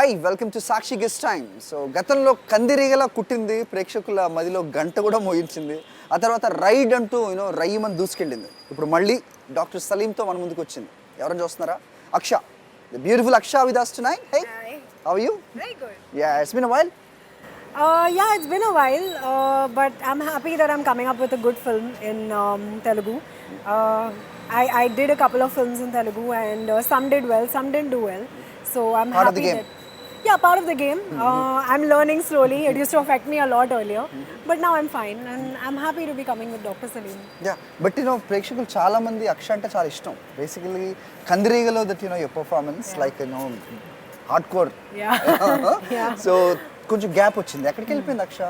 Hi welcome to Sakshi guest time. So గతంలో కందిరీగలా కుట్టింది, ప్రేక్షకుల మదిలో గంట కూడా మోగించింది. ఆ తర్వాత రైడ్ అంటూ రయ్యమని దూసుకెళ్ళింది. ఇప్పుడు మళ్ళీ డాక్టర్ సలీంతో మన ముందుకు వచ్చింది. ఎవరైనా చూస్తున్నారా? Aksha, the beautiful Aksha with us tonight. Hey, how are you? Very good. Yeah, it's been a while. Yeah, it's been a while, but I'm happy that I'm coming up with a good film in Telugu. I did a couple of films in Telugu, and some did well, some didn't do well. So I'm Part happy of the game. yeah, part of the game. I'm learning slowly. It used to affect me a lot earlier, but now I'm fine, and I'm happy to be coming with Dr. Salim. Yeah, but ప్రేక్షకులు చాలా మంది అక్ష అంటే చాలా ఇష్టం. Basically కందిరీగలో that your performance like hardcore. Yeah. So కొంచెం gap వచ్చింది. ఎక్కడికి వెళ్ళిపోయింది అక్ష?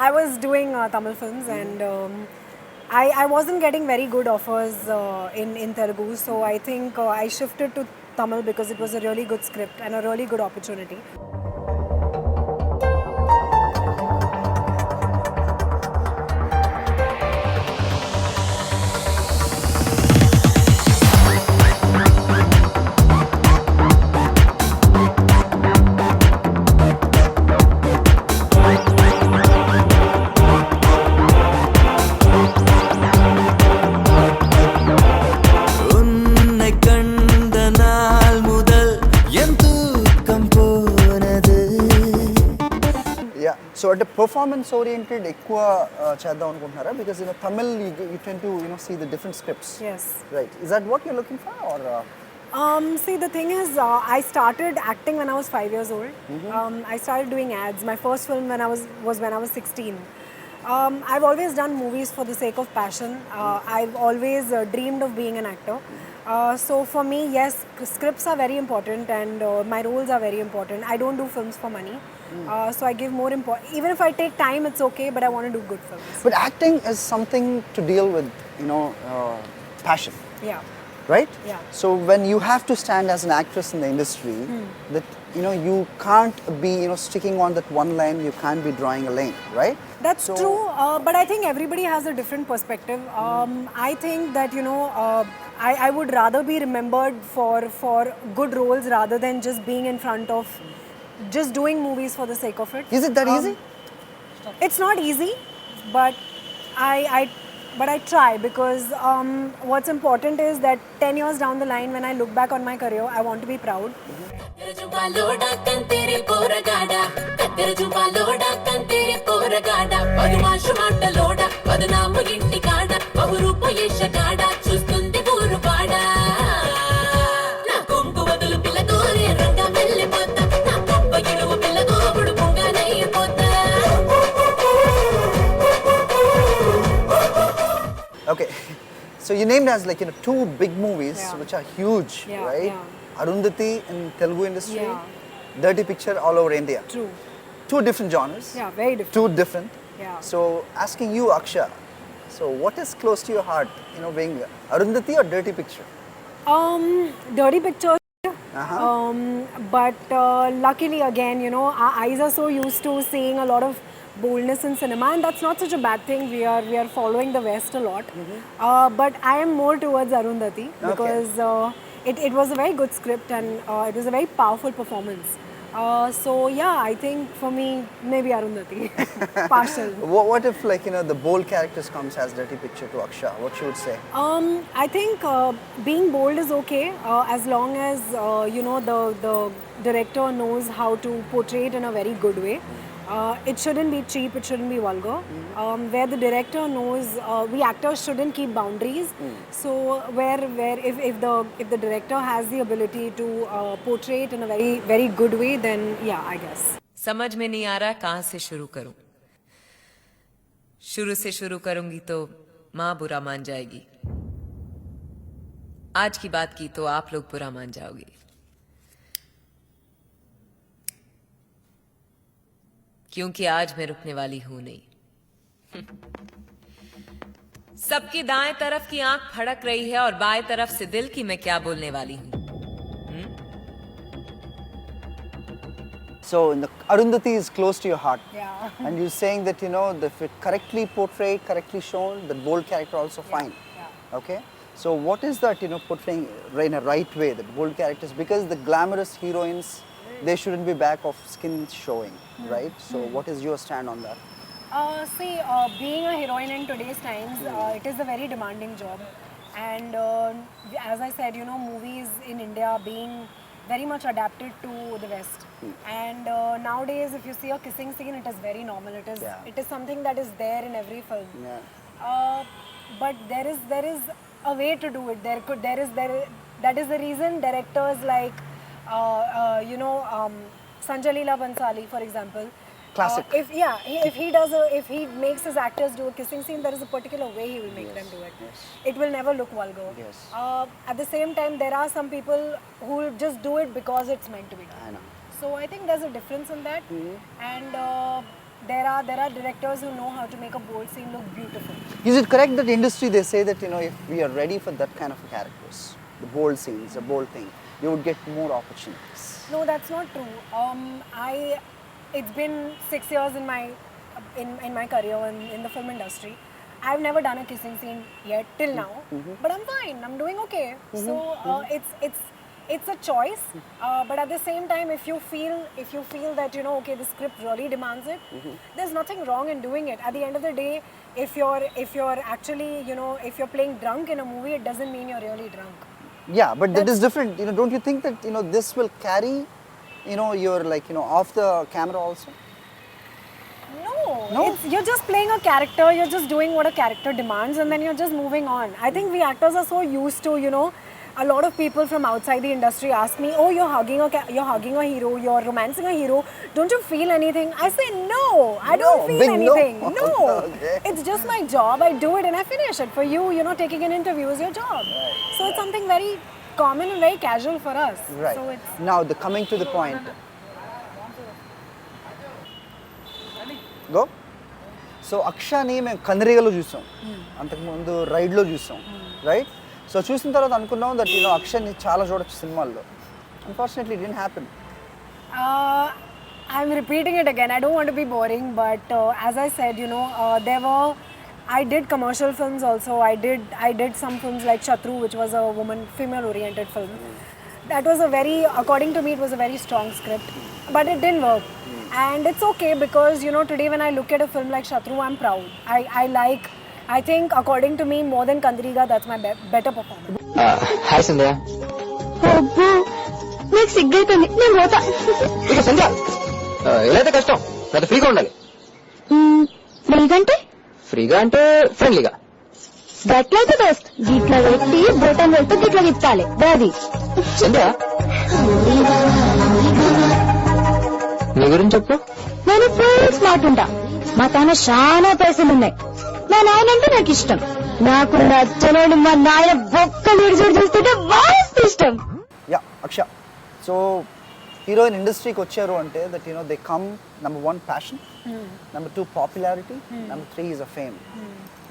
I was doing Tamil films, and I wasn't getting very good offers in Telugu, so I think I shifted to Tamil because it was a really good script and a really good opportunity. So at a performance oriented ఎక్కువ చేద్దాం అనుకుంటున్నారా? Because Tamil you tend to see the different scripts. Yes. Right. Is that what you're looking for or See, the thing is, I started acting when I was 5 years old. I started doing ads. My first film was when I was 16. I've always done movies for the sake of passion. I've always dreamed of being an actor. So for me, yes, scripts are very important, and my roles are very important. I don't do films for money. So I give more importance. Even if I take time, it's okay, but I want to do good films. But acting is something to deal with, passion. Yeah. Right? Yeah. So when you have to stand as an actress in the industry, that you can't be sticking on that one line. You can't be drawing a lane, right? That's true, but I think everybody has a different perspective. I think that I would rather be remembered for good roles rather than just being in front of just doing movies for the sake of it. Is it that easy? It's not easy, but I try because what's important is that 10 years down the line when I look back on my career, I want to be proud. Okay, so you named as two big movies which are huge, right? Yeah. Arundhati in Telugu industry, Yeah. Dirty Picture all over India. True. Two different genres. Yeah, very different. Two different. Yeah. So asking you, Aksha, so what is close to your heart, being Arundhati or Dirty Picture? Dirty Pictures. Uh-huh. But luckily again, our eyes are so used to seeing a lot of boldness in cinema, and that's not such a bad thing. We are following the West a lot, but I am more towards Arundhati because it was a very good script, and it was a very powerful performance. So yeah, I think for me maybe Arundhati. Partial. What if the bold characters comes as Dirty Picture to Aksha? What she would say? I think being bold is okay as long as the director knows how to portray it in a very good way. It shouldn't be cheap, it shouldn't be vulgar. Where the director knows, we actors shouldn't keep boundaries. So where if the director has the ability to portray it in a very very good way, then yeah, I guess. समझ में नहीं आ रहा कहाँ से शुरू करूं. शुरू से शुरू करूंगी तो माँ बुरा मान जाएगी. आज की बात की तो आप लोग बुरा मान जाओगे. क्योंकि आज मैं रुकने वाली हूं नहीं. सबकी दाएं तरफ की आंख फड़क रही है और बाएं तरफ से दिल की मैं क्या बोलने वाली हूं. So Arundhati is close to your heart. Yeah. And you're saying that if it correctly portrayed, correctly shown, the bold character also fine. Yeah. Okay. So what is that portraying in a right way, the bold characters? Because the glamorous heroines there shouldn't be back of skin showing, right? So what is your stand on that? See, being a heroine in today's times, it is a very demanding job. And as I said, movies in India being very much adapted to the West. And nowadays, if you see a kissing scene, it is very normal. It is something that is there in every film. But there is a way to do it. That is the reason directors like Sanjay Leela Bhansali, for example. Classic. If he makes his actors do a kissing scene, there is a particular way he will make them do it. It will never look vulgar. At the same time, there are some people who will just do it because it's meant to be done. I know. So I think there's a difference in that, and there are directors who know how to make a bold scene look beautiful. Is it correct that industry, they say that if we are ready for that kind of characters, the bold scenes, the bold thing, you would get more opportunities? No, that's not true. It's been 6 years in my career in the film industry. I've never done a kissing scene yet till now, but I'm fine. I'm doing okay. So it's a choice. But at the same time, if you feel that okay, the script really demands it, there's nothing wrong in doing it. At the end of the day, if you're actually if you're playing drunk in a movie, it doesn't mean you're really drunk. Yeah, but that is different. Don't you think that this will carry you're off the camera also? No? You're just playing a character, you're just doing what a character demands, and then you're just moving on. I think we actors are so used to, a lot of people from outside the industry ask me, oh, you're hugging a hero, you're romancing a hero, don't you feel anything? I say, no, I don't feel anything. No. Okay. It's just my job, I do it and I finish it. For you, taking an interview is your job. So it's something very common and very casual for us. Right. So it's Now, coming to the point. Go. So, అక్షని మేము కందిరీగలో చూసాం, అంతకుముందు రైడ్లో చూసాం, right? So చూసిన తర్వాత అనుకున్నాం that అక్షని చాలా చూడొచ్చు సినిమాల్లో. Unfortunately it didn't happen. I'm repeating it again. I don't want to be boring, but as I said, I did commercial films also. I did some films like Shatru, which was a female-oriented film. That was according to me, it was a very strong script, but it didn't work. And it's okay because today when I look at a film like Shatru, I'm proud. I think according to me, more than Kandriga, that's my better performance. Hi Sandhya. అబ్బో నీకు సిగ్గైతుంది, నేను పోతా. ఇక సంధ్య ఎలా అయితే కష్టం, పెద్ద ఫ్రీగా ఉండాలి. ఫ్రీగంటే ఫ్రీగా అంటే ఫ్రెండ్లీగా. గట్లయితే దోస్త్ గిట్లా పెట్టి బొటన్ వెళ్తూ గిట్లా తిప్పాలి దాది. సంధ్య నీ గురించి చెప్పు. నేను ఫుల్ స్మార్ట్ ఉంటా, మా తాన చాలా పైసలున్నాయి, మా నాయన అంటే నాకు ఇష్టం, నాకు నచ్చనోడు మా నాయన బొక్కలు విడిచోడు చూస్తుంటే మస్తు ఇష్టం. యా అక్ష, సో హీరోయిన్ ఇండస్ట్రీకి వచ్చారు అంటే that they come number 1 passion, number 2 popularity, number 3 is a fame.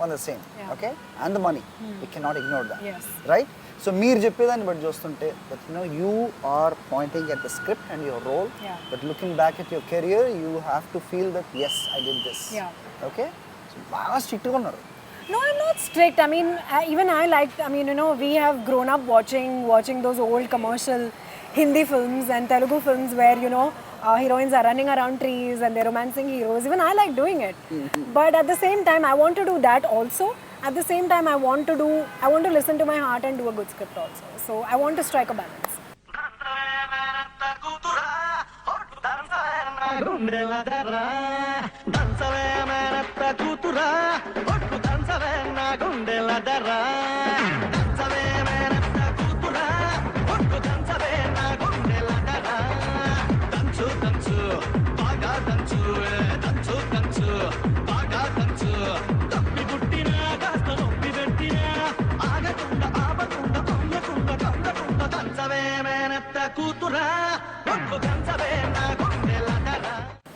One the same, okay, and the money. We cannot ignore that. Yes. Right? So మీరు చెప్పేదాన్ని బట్టి చూస్తుంటే that you are pointing at the script and your role, but looking back at your career, you have to feel that yes, I did this. Okay? So బాగా strict గా ఉన్నారు. No, I'm not strict. I mean, we have grown up watching those old commercial Hindi films and Telugu films where, heroines are running around trees and they're romancing heroes. Even I like doing it. But at the same time, I want to do that also. At the same time, I want to listen to my heart and do a good script also. So I want to strike a balance.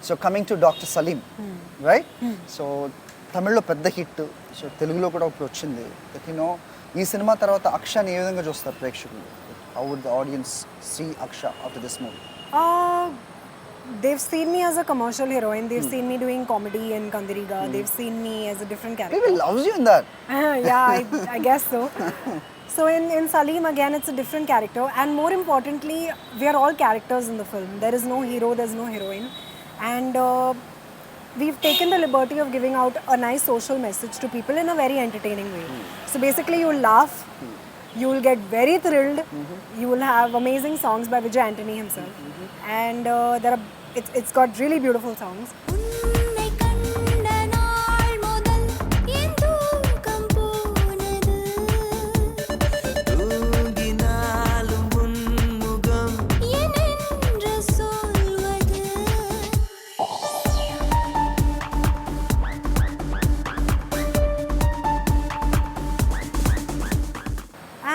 So coming to Dr. Salim, right? So తమిళ్లో పెద్ద hit, so తెలుగులో కూడా ఇప్పుడు వచ్చింది. ఈ cinema తర్వాత అక్షని ఏ విధంగా చూస్తారు ప్రేక్షకులు? How would the audience see Aksha after this movie? They've seen me as a commercial heroine. They've seen me doing comedy in Kandiriga. They've seen me as a different character. People loves you in that. Yeah, I guess so. So in Salim again it's a different character, and more importantly we are all characters in the film. There is no hero, there's no heroine, and we've taken the liberty of giving out a nice social message to people in a very entertaining way. So basically you'll laugh, you will get very thrilled, you will have amazing songs by Vijay Antony himself, and it's got really beautiful songs. உன்னை கண்ட நாள் முதல் என் தூக்கம் போனது தூங்கினாலும் உன் முகம் என்னென்று சொல்வது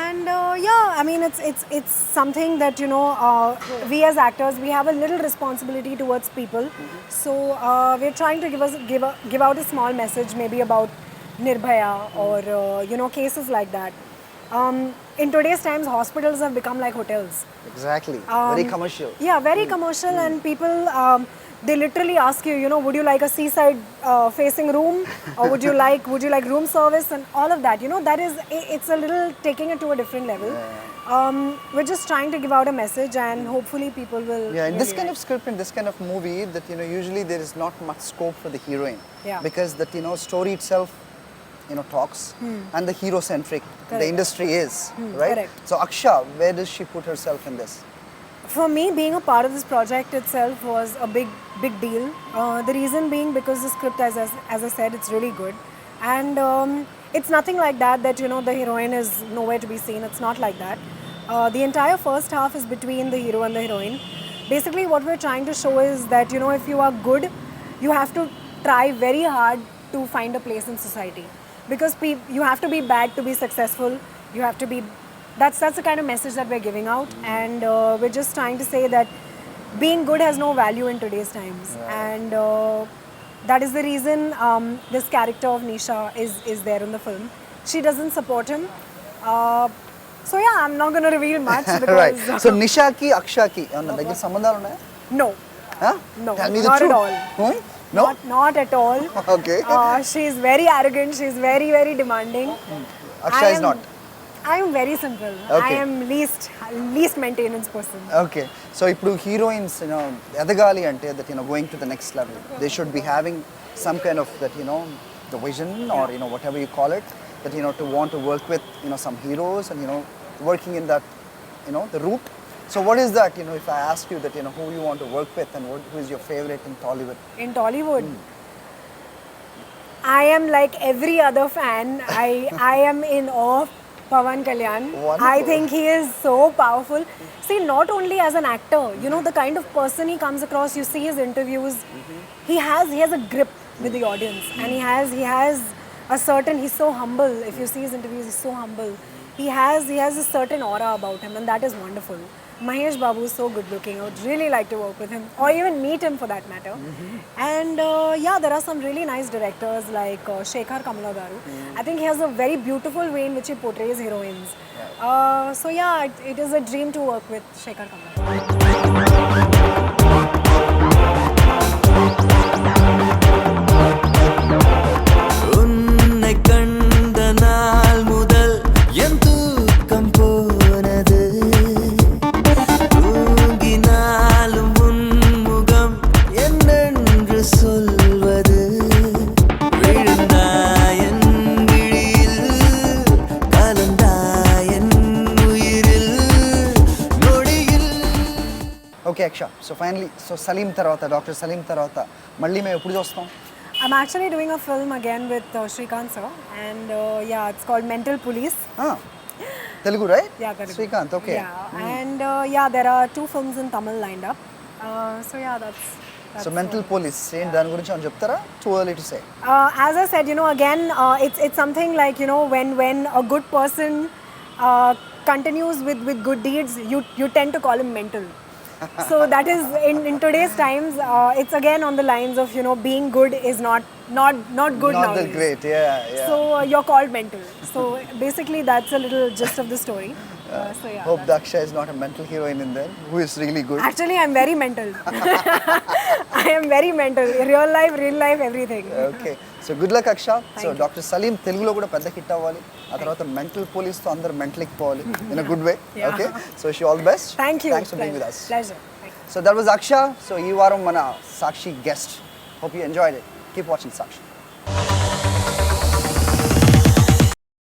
And yeah, I mean it's something that we as actors we have a little responsibility towards people. So we're trying to give out a small message maybe about Nirbhaya or cases like that. In today's times, hospitals have become like hotels. Exactly. Very commercial. Yeah, very commercial, and people they literally ask you, would you like a seaside facing room, or would you like room service and all of that. That is, it's a little taking it to a different level. We're just trying to give out a message, and hopefully people will. Yeah, in this really kind like of script, in this kind of movie, that usually there is not much scope for the heroine. Yeah. Because that story itself talks, and the hero centric the Correct. industry is, right? Correct. So Aksha, where does she put herself in this? For me, being a part of this project itself was a big deal. The reason being because the script, as I said, it's really good, and it's nothing like that the heroine is nowhere to be seen. It's not like that. The entire first half is between the hero and the heroine. Basically, what we're trying to show is that if you are good, you have to try very hard to find a place in society, because you have to be bad to be successful. You have to be. That's the kind of message that we're giving out, and we're just trying to say that being good has no value in today's times, and that is the reason this character of Nisha is there in the film. She doesn't support him, so yeah, I'm not going to reveal much because Right. So Nisha ki Aksha ki ఏమన్నా దగ్గర సంబంధాలు ఉన్నాయా? no, Huh? No, Tell me the not at truth. all. Hmm? No? not at all. Okay. She's very arrogant. She's very very demanding. Aksha is not. I am very simple. Okay. I am least maintenance person. Okay. So ఇప్పుడు heroines ఎదగాలి అంటే that going to the next level, they should be having some kind of that the vision or whatever you call it, that to want to work with some heroes and working in that the route. So what is that if I ask you that who you want to work with and who is your favorite in Tollywood? In Tollywood, I am like every other fan. I am in awe of Pawan Kalyan. Wonderful. I think he is so powerful. See, not only as an actor, the kind of person he comes across. You see his interviews. He has a grip with the audience, and he has a certain. He's so humble. If you see his interviews, he's so humble. He has a certain aura about him, and that is wonderful. Mahesh Babu is so good looking. I would really like to work with him, or even meet him for that matter. And yeah, there are some really nice directors like Shekhar Kamala Garu. I think he has a very beautiful way in which he portrays heroines. So yeah, it is a dream to work with Shekhar Kamala Garu. உன்னை கண்ட நாள் முதல் என் தூக்கம் போனது தூங்கினாலும் உன் முகம் என்னென்று சொல்வது விழுந்தாயன் விழியில் கலந்தாயன் உயிரில் நொடியில். Okay, Aksha. So finally, Salim tarvata, Dr. Salim tarvata మళ్ళీ మేము ఎప్పుడు చూస్తాం? I'm actually doing a film again with Srikanth sir, and yeah, it's called Mental Police. Telugu, right? Yeah, Telugu. Srikanth, okay. Yeah, and yeah, there are 2 films in Tamil lined up. So yeah, that's So mental police, దాని గురించి ఏమైనా చెప్తారా? Too early to say. as I said, again, it's something like when a good person continues with good deeds, you tend to call him mental. So that is in today's times, it's again on the lines of being good is not good Not nowadays. that great, yeah. So you're called mental. So basically, that's a little gist of the story. So yeah. Hope Aksha is not a mental heroine in there, who is really good. Actually, I'm very mental. I am very mental. Real life, everything. Okay. So good luck, Aksha. So Dr. Salim, Telugulo kuda pedda hit avvali. ఆ తర్వాత mental పోలీస్తో అందరు mental ఎక్కిపోవాలి in a good way. Yeah. Okay, so she all best. Thank you. Thanks for being with us. Pleasure. So that was Aksha. So ఈ వారం మన సాక్షి guest. Hope you enjoyed it. Keep watching Sakshi.